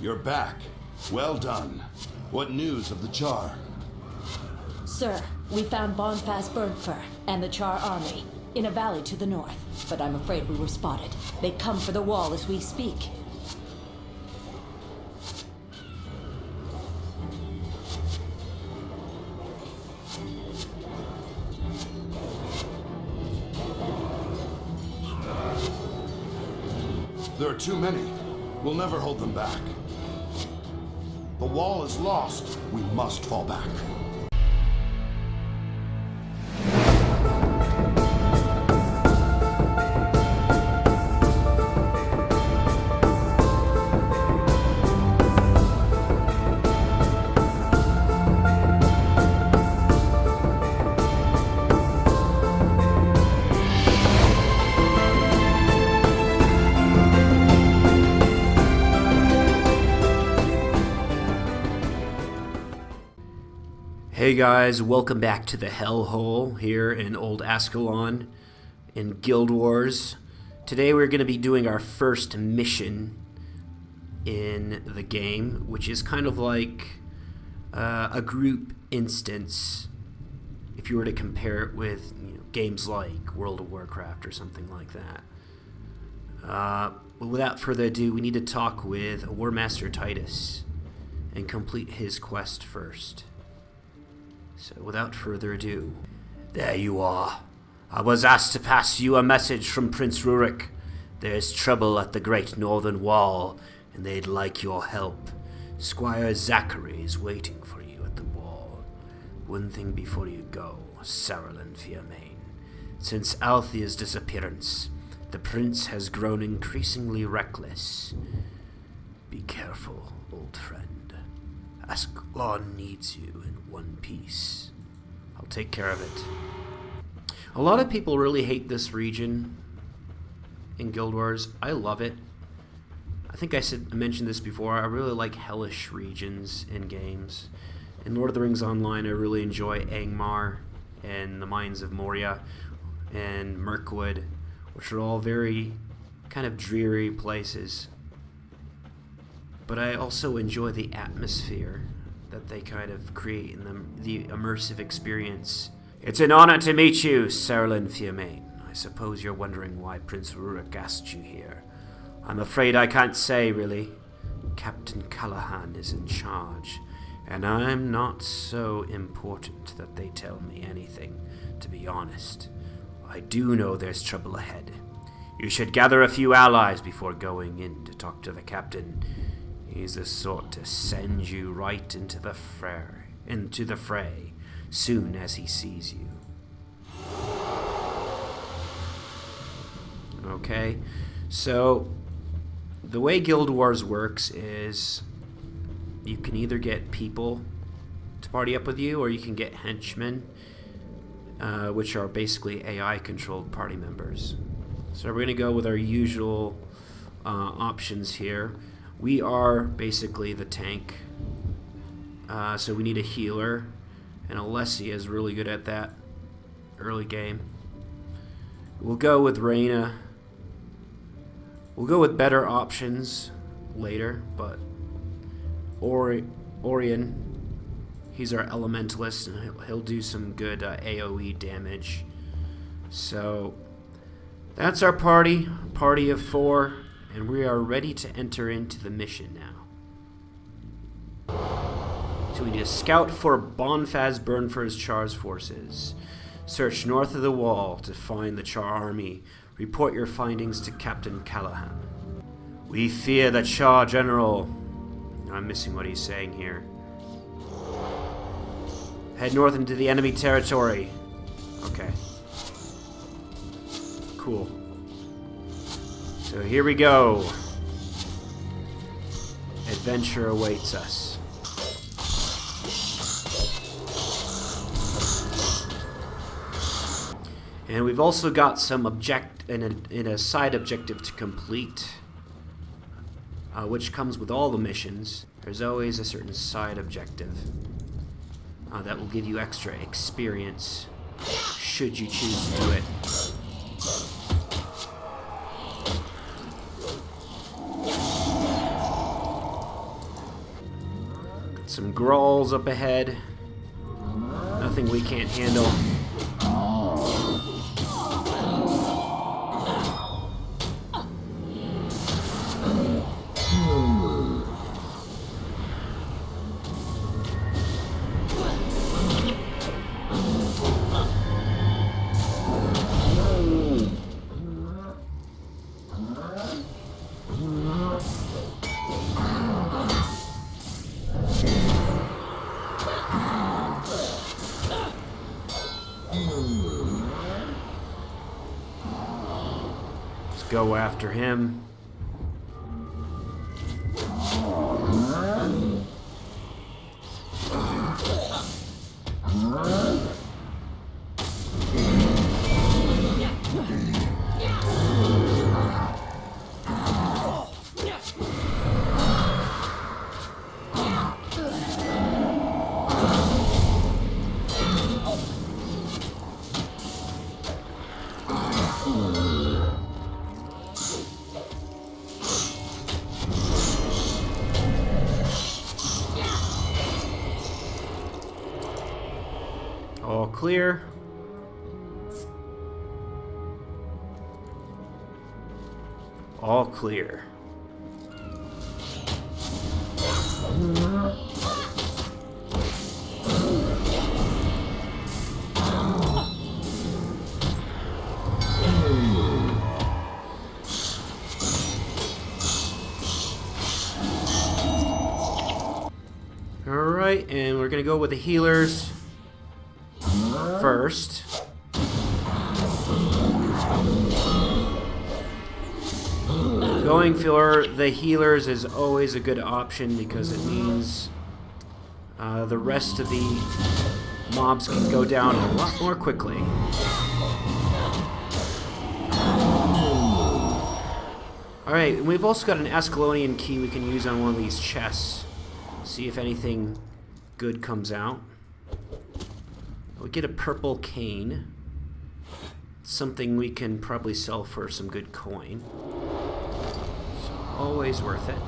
You're back. Well done. What news of the Char? Sir, we found Bonfaaz Burnfur and the Char army in a valley to the north, but I'm afraid we were spotted. They come for the wall as we speak. There are too many. We'll never hold them back. The wall is lost. We must fall back. Hey guys, welcome back to the Hellhole here in Old Ascalon in Guild Wars. Today we're going to be doing our first mission in the game, which is kind of like a group instance if you were to compare it with games like World of Warcraft or something like that. But without further ado, we need to talk with War Master Titus and complete his quest first. So without further ado, there you are. I was asked to pass you a message from Prince Rurik. There is trouble at the Great Northern Wall, and they'd like your help. Squire Zachary is waiting for you at the wall. One thing before you go, Saralyn Fiamain. Since Althea's disappearance, the prince has grown increasingly reckless. Be careful, old friend. Ascalon needs you in one piece. I'll take care of it. A lot of people really hate this region in Guild Wars. I love it. I think I mentioned this before. I really like hellish regions in games. In Lord of the Rings Online, I really enjoy Angmar and the Mines of Moria and Mirkwood, which are all very kind of dreary places. But I also enjoy the atmosphere that they kind of create in the immersive experience. It's an honor to meet you, Saralyn Fiamain. I suppose you're wondering why Prince Rurik asked you here. I'm afraid I can't say, really. Captain Callahan is in charge, and I'm not so important that they tell me anything, to be honest. I do know there's trouble ahead. You should gather a few allies before going in to talk to the captain. He's the sort to send you right into the fray soon as he sees you. Okay, so the way Guild Wars works is you can either get people to party up with you, or you can get henchmen, which are basically AI-controlled party members. So we're going to go with our usual options here. We are basically the tank, so we need a healer, and Alessia is really good at that early game. We'll go with Reyna. We'll go with better options later, but Orion, he's our elementalist, and he'll do some good AoE damage. So that's our party of 4. And we are ready to enter into the mission now. So we need to scout for Bonfaaz Burnfur's Char's forces. Search north of the wall to find the Char army. Report your findings to Captain Callahan. We fear the Char General. I'm missing what he's saying here. Head north into the enemy territory. Okay. Cool. So here we go. Adventure awaits us. And we've also got some in a side objective to complete, which comes with all the missions. There's always a certain side objective that will give you extra experience should you choose to do it. some Grolls up ahead. Nothing we can't handle. Go after him. All clear. All clear. Alright, and we're gonna go with the healers first. Going for the healers is always a good option because it means the rest of the mobs can go down a lot more quickly. Alright, we've also got an Ascalonian key we can use on one of these chests. See if anything good comes out. We get a purple cane. Something we can probably sell for some good coin. So always worth it.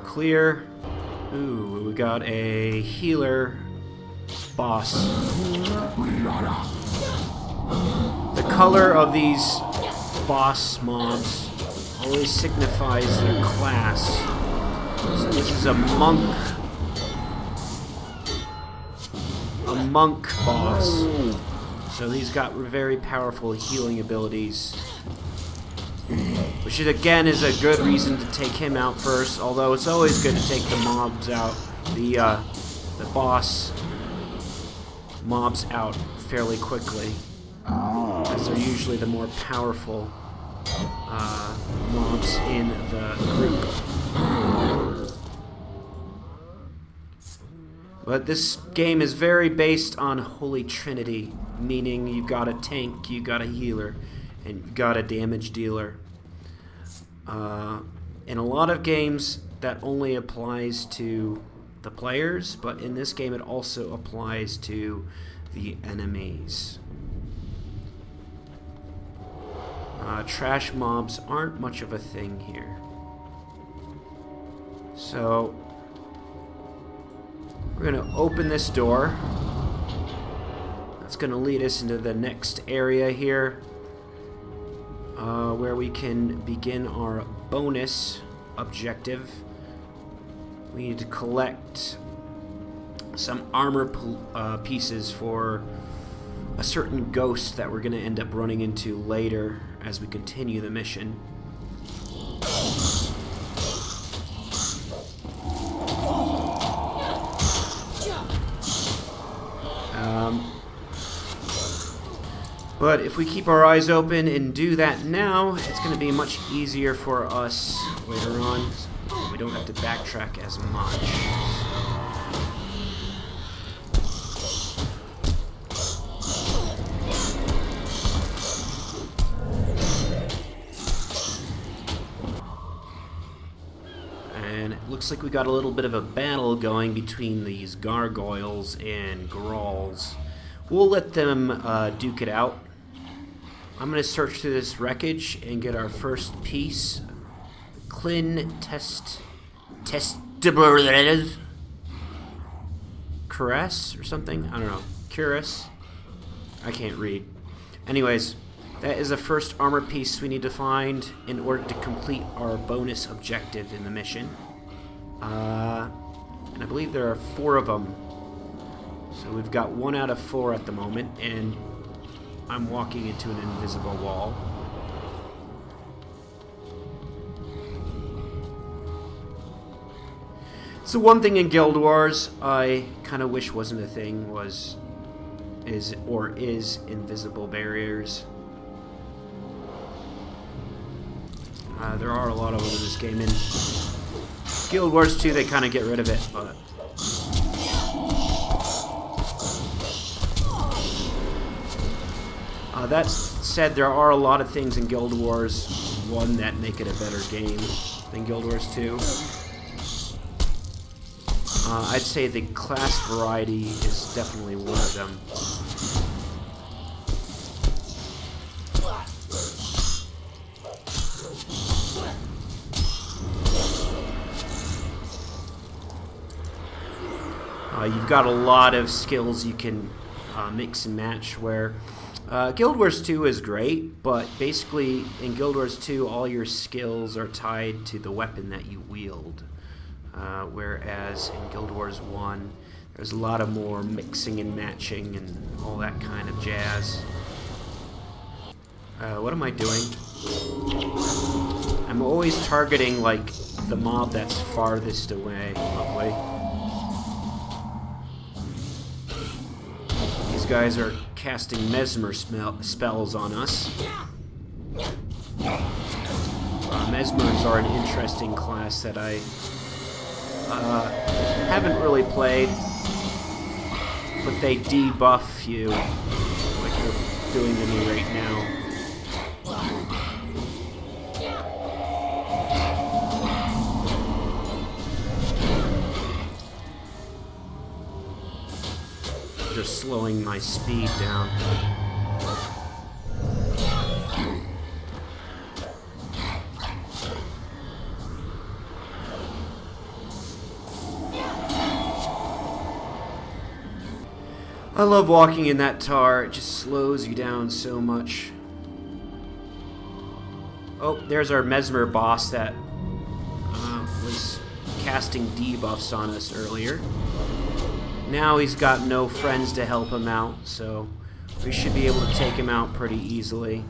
Clear. Ooh, we got a healer boss. The color of these boss mobs always signifies their class. So this is a monk. A monk boss. So he's got very powerful healing abilities. Which again is a good reason to take him out first, although it's always good to take the mobs out, the boss mobs out fairly quickly, as they're usually the more powerful mobs in the group. But this game is very based on Holy Trinity, meaning you've got a tank, you've got a healer, and you've got a damage dealer. In a lot of games, that only applies to the players, but in this game it also applies to the enemies. Trash mobs aren't much of a thing here. So, we're going to open this door. That's going to lead us into the next area here. Where we can begin our bonus objective. We need to collect some armor pieces for a certain ghost that we're going to end up running into later as we continue the mission. But if we keep our eyes open and do that now, it's going to be much easier for us later on. We don't have to backtrack as much. looks like we got a little bit of a battle going between these gargoyles and grolls. We'll let them duke it out. I'm going to search through this wreckage and get our first piece. Caress or something? I don't know. Cuirass? I can't read. Anyways, that is the first armor piece we need to find in order to complete our bonus objective in the mission. And I believe there are 4 of them. So we've got 1 out of 4 at the moment, and I'm walking into an invisible wall. So one thing in Guild Wars I kind of wish wasn't a thing is invisible barriers. There are a lot of them in this game. In Guild Wars 2, they kind of get rid of it, but that said, there are a lot of things in Guild Wars 1 that make it a better game than Guild Wars 2. I'd say the class variety is definitely one of them. You've got a lot of skills you can mix and match, where Guild Wars 2 is great, but basically in Guild Wars 2 all your skills are tied to the weapon that you wield. Whereas in Guild Wars 1, there's a lot of more mixing and matching and all that kind of jazz. What am I doing? I'm always targeting, like, the mob that's farthest away. Lovely. These guys are casting mesmer spells on us. Mesmers are an interesting class that I haven't really played, but they debuff you like they're doing to me right now. They're slowing my speed down. I love walking in that tar. It just slows you down so much. Oh, there's our Mesmer boss that was casting debuffs on us earlier. Now he's got no friends to help him out, so we should be able to take him out pretty easily.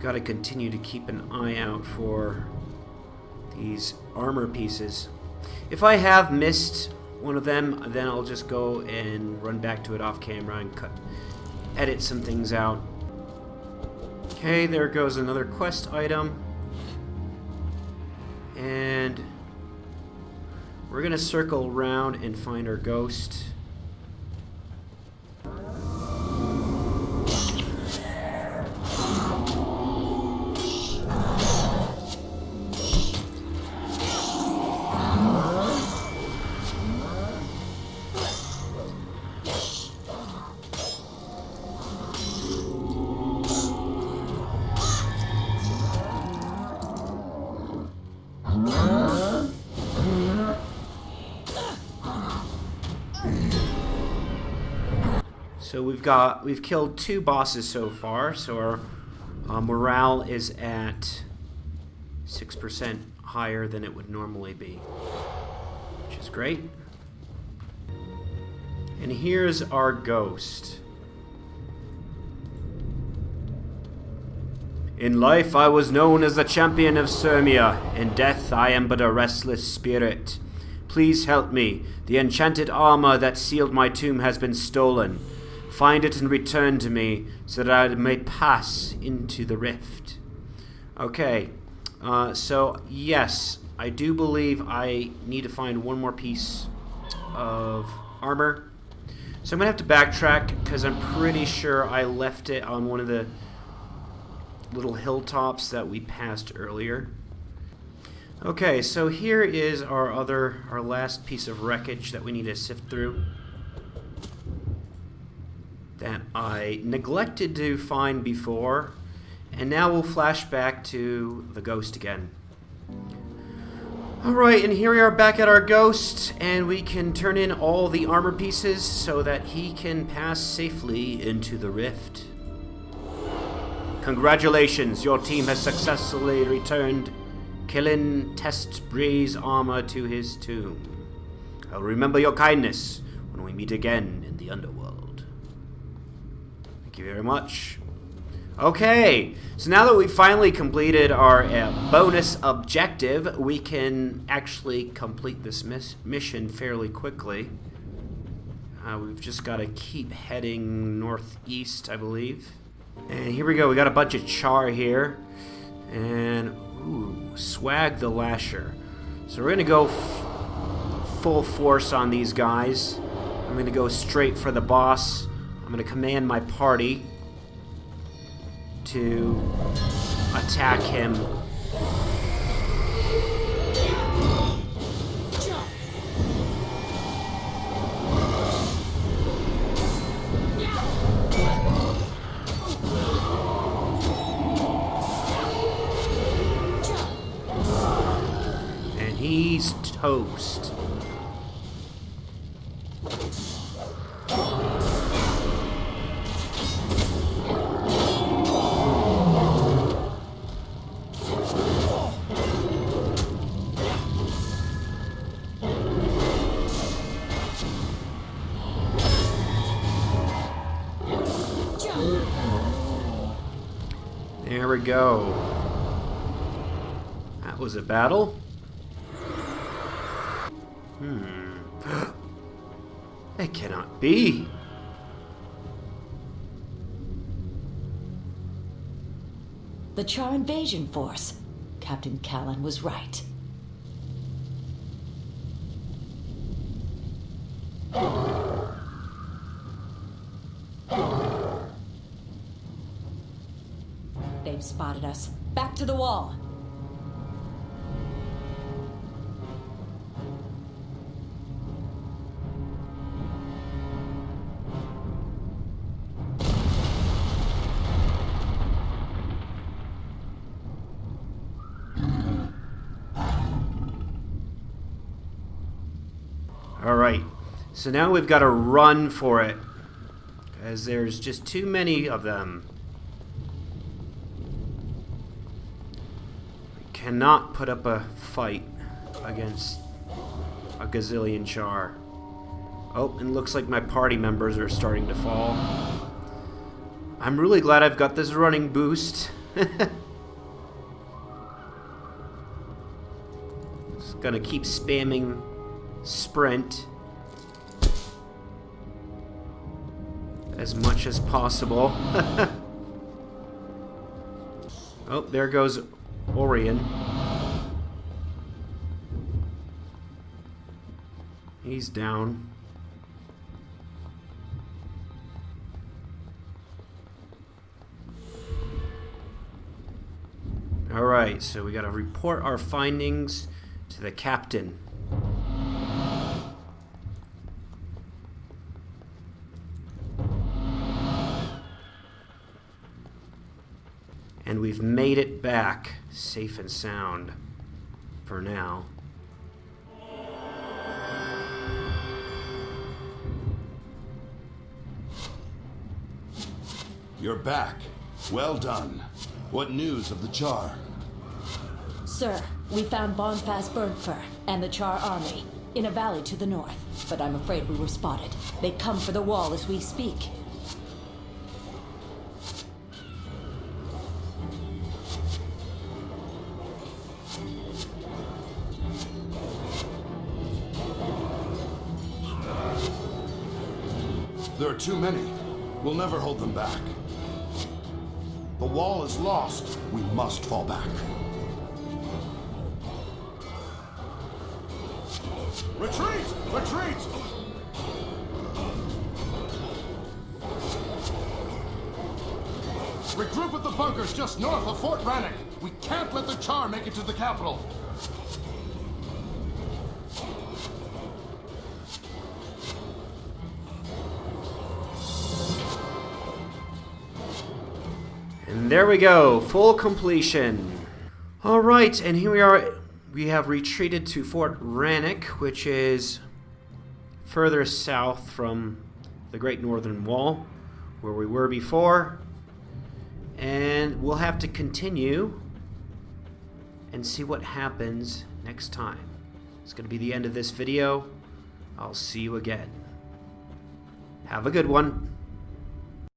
Got to continue to keep an eye out for these armor pieces. If I have missed one of them, then I'll just go and run back to it off camera and edit some things out. Okay, there goes another quest item. And we're gonna circle around and find our ghost. So we've killed 2 bosses so far, so our morale is at 6% higher than it would normally be, which is great. And here's our ghost. In life I was known as the champion of Sirmia. In death I am but a restless spirit. Please help me. The enchanted armor that sealed my tomb has been stolen. Find it and return to me, so that I may pass into the rift. Okay, so yes, I do believe I need to find one more piece of armor. So I'm going to have to backtrack, because I'm pretty sure I left it on one of the little hilltops that we passed earlier. Okay, so here is our last piece of wreckage that we need to sift through, that I neglected to find before, and now we'll flash back to the ghost again. Alright, and here we are back at our ghost, and we can turn in all the armor pieces so that he can pass safely into the rift. Congratulations, your team has successfully returned Killen Testbree's armor to his tomb. I'll remember your kindness when we meet again in the underworld. Thank you very much. Okay, so now that we've finally completed our bonus objective, we can actually complete this mission fairly quickly. We've just got to keep heading northeast, I believe. And here we go, we got a bunch of char here. And, ooh, Swag the Lasher. So we're going to go full force on these guys. I'm going to go straight for the boss. I'm going to command my party to attack him. And he's toast. There we go. That was a battle. It cannot be. The Char invasion force. Captain Callan was right. They've spotted us. Back to the wall. Alright, so now we've got to run for it, because there's just too many of them. We cannot put up a fight against a gazillion char. Oh, and looks like my party members are starting to fall. I'm really glad I've got this running boost. Just gonna keep spamming sprint as much as possible. Oh, there goes Orion. He's down. Alright, so we gotta report our findings to the captain. And we've made it back safe and sound for now. You're back. Well done. What news of the Char? Sir, we found Bonfaaz Burnfur and the Char army in a valley to the north, but I'm afraid we were spotted. They come for the wall as we speak. There are too many. We'll never hold them back. The wall is lost. We must fall back. Retreat! Retreat! Regroup at the bunkers just north of Fort Rannoch. We can't let the Char make it to the capital. And there we go, full completion. All right, and here we are. We have retreated to Fort Rannoch, which is further south from the Great Northern Wall, where we were before. And we'll have to continue and see what happens next time. It's going to be the end of this video. I'll see you again. Have a good one.